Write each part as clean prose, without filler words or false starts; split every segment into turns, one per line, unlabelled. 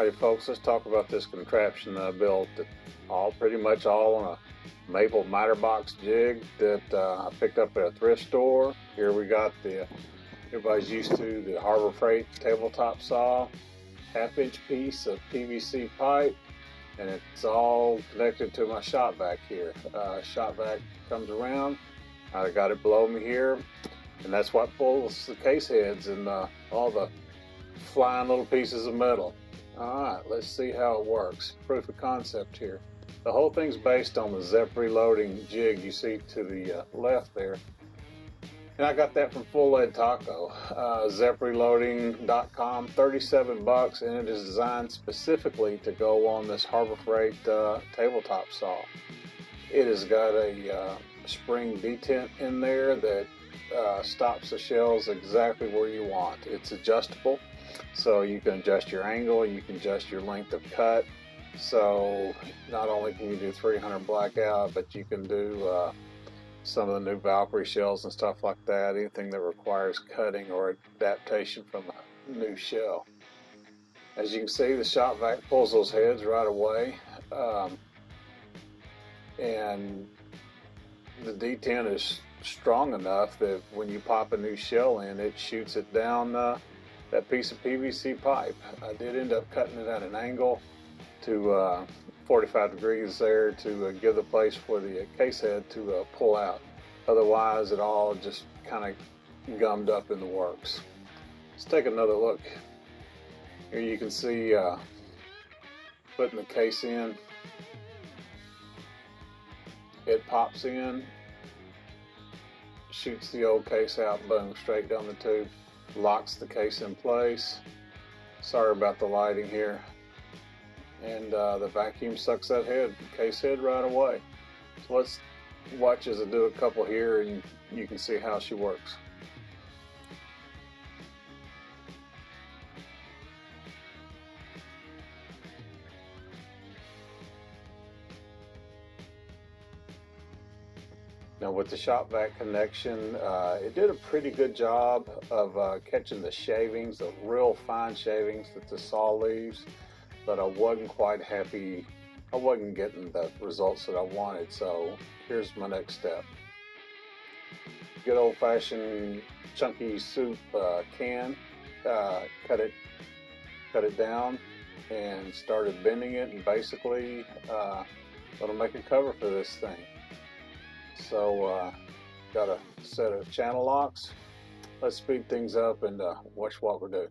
Alrighty folks, let's talk about this contraption that I built. Pretty much all on a maple miter box jig that I picked up at a thrift store. Here we got everybody's used to the Harbor Freight tabletop saw, half-inch piece of PVC pipe, and it's all connected to my shop vac here. Shop vac comes around, I got it below me here, and that's what pulls the case heads and all the flying little pieces of metal. Alright, let's see how it works. Proof of concept here. The whole thing's based on the Zep reloading jig you see to the left there. And I got that from Full Lead Taco. ZepReloading.com, 37 bucks, and it is designed specifically to go on this Harbor Freight tabletop saw. It has got a spring detent in there that stops the shells exactly where you want. It's adjustable, so you can adjust your angle, you can adjust your length of cut. So not only can you do 300 Blackout, but you can do some of the new Valkyrie shells and stuff like that, anything that requires cutting or adaptation from a new shell. As you can see, the shop vac pulls those heads right away, and the detent is strong enough that when you pop a new shell in, it shoots it down that piece of PVC pipe. I did end up cutting it at an angle to 45 degrees there to give the place for the case head to pull out. Otherwise, it all just kind of gummed up in the works. Let's take another look. Here you can see putting the case in. It pops in, shoots the old case out, boom, straight down the tube, locks the case in place. Sorry about the lighting here. And the vacuum sucks that case head right away. So let's watch as I do a couple here, and you can see how she works. Now with the shop vac connection, it did a pretty good job of catching the shavings, the real fine shavings that the saw leaves, but I wasn't quite happy. I wasn't getting the results that I wanted, so here's my next step. Good old-fashioned chunky soup can, cut it down and started bending it, and basically gonna make a cover for this thing. So got a set of channel locks. Let's speed things up and watch what we're doing.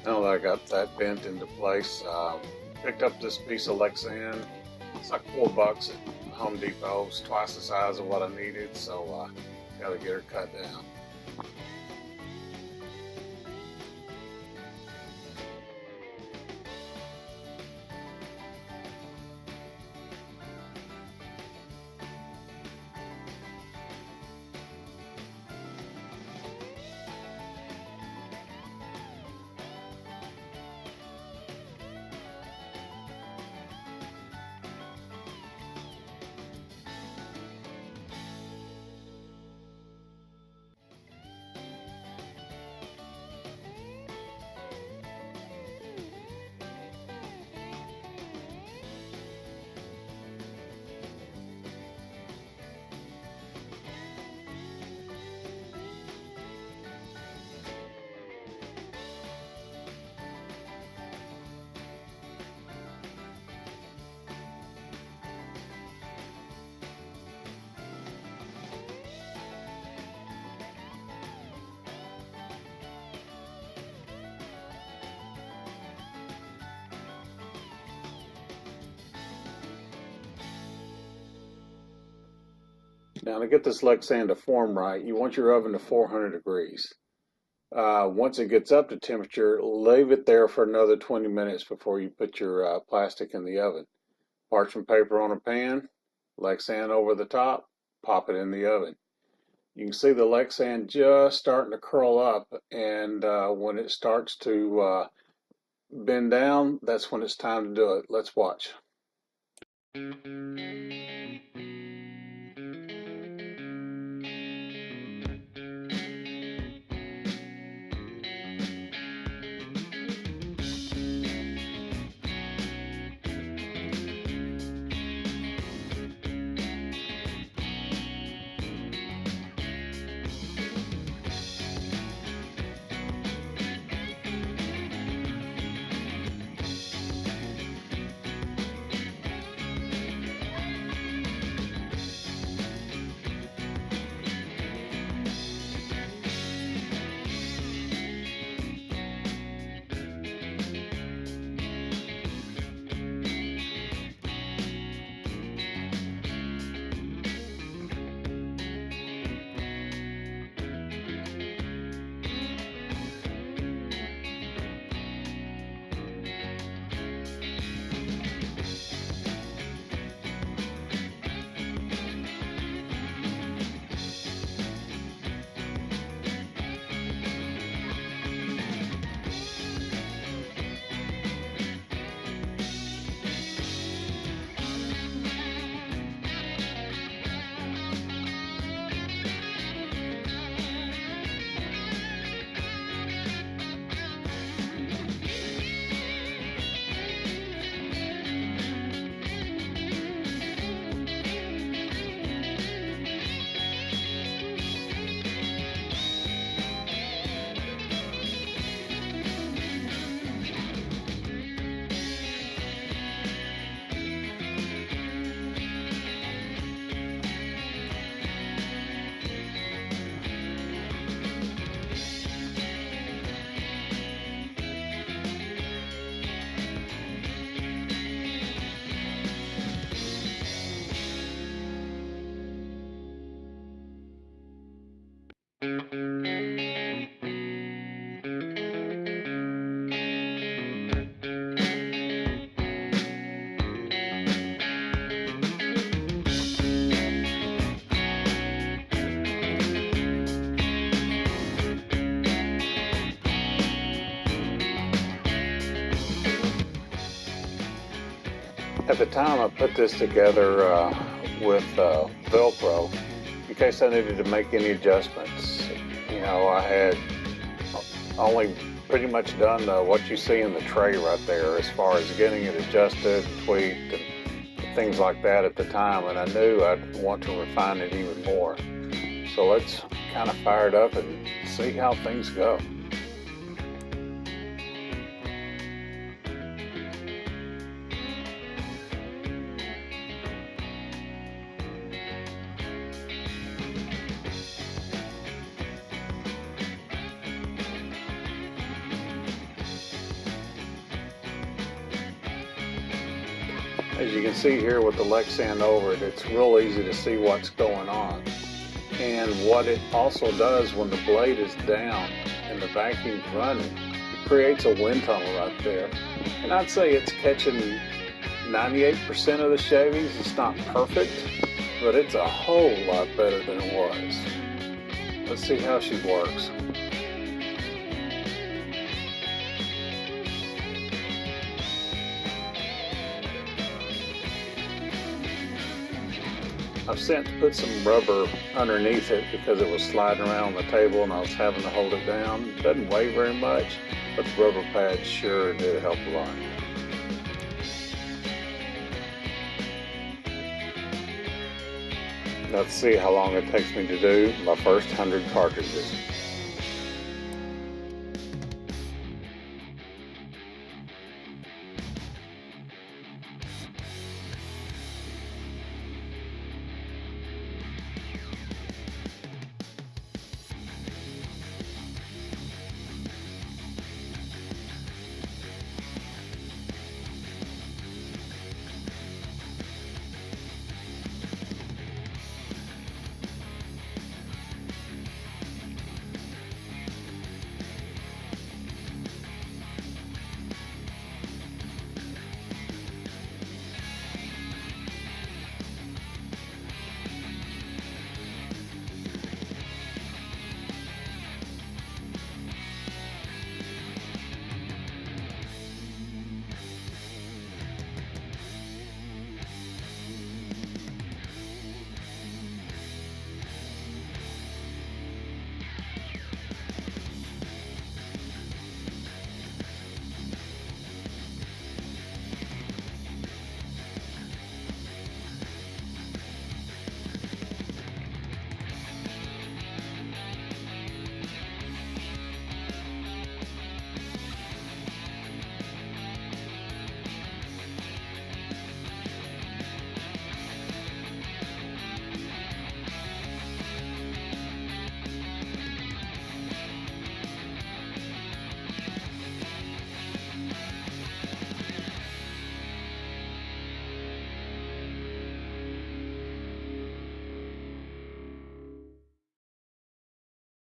Now that I got that bent into place, picked up this piece of Lexan. It's like $4 at Home Depot. It's twice the size of what I needed, so got to get her cut down. Now to get this Lexan to form right, you want your oven to 400 degrees. Once it gets up to temperature, leave it there for another 20 minutes before you put your plastic in the oven. Parchment paper on a pan, Lexan over the top, pop it in the oven. You can see the Lexan just starting to curl up, and when it starts to bend down, that's when it's time to do it. Let's watch. At the time I put this together with Velcro in case I needed to make any adjustments. You know, I had only pretty much done what you see in the tray right there as far as getting it adjusted, tweaked, and things like that at the time, and I knew I'd want to refine it even more. So let's kind of fire it up and see how things go. As you can see here with the Lexan over it, it's real easy to see what's going on. And what it also does when the blade is down and the vacuum's running, it creates a wind tunnel right there. And I'd say it's catching 98% of the shavings. It's not perfect, but it's a whole lot better than it was. Let's see how she works. I've since put some rubber underneath it because it was sliding around on the table and I was having to hold it down. It doesn't weigh very much, but the rubber pads sure did help a lot. Let's see how long it takes me to do my first 100 cartridges.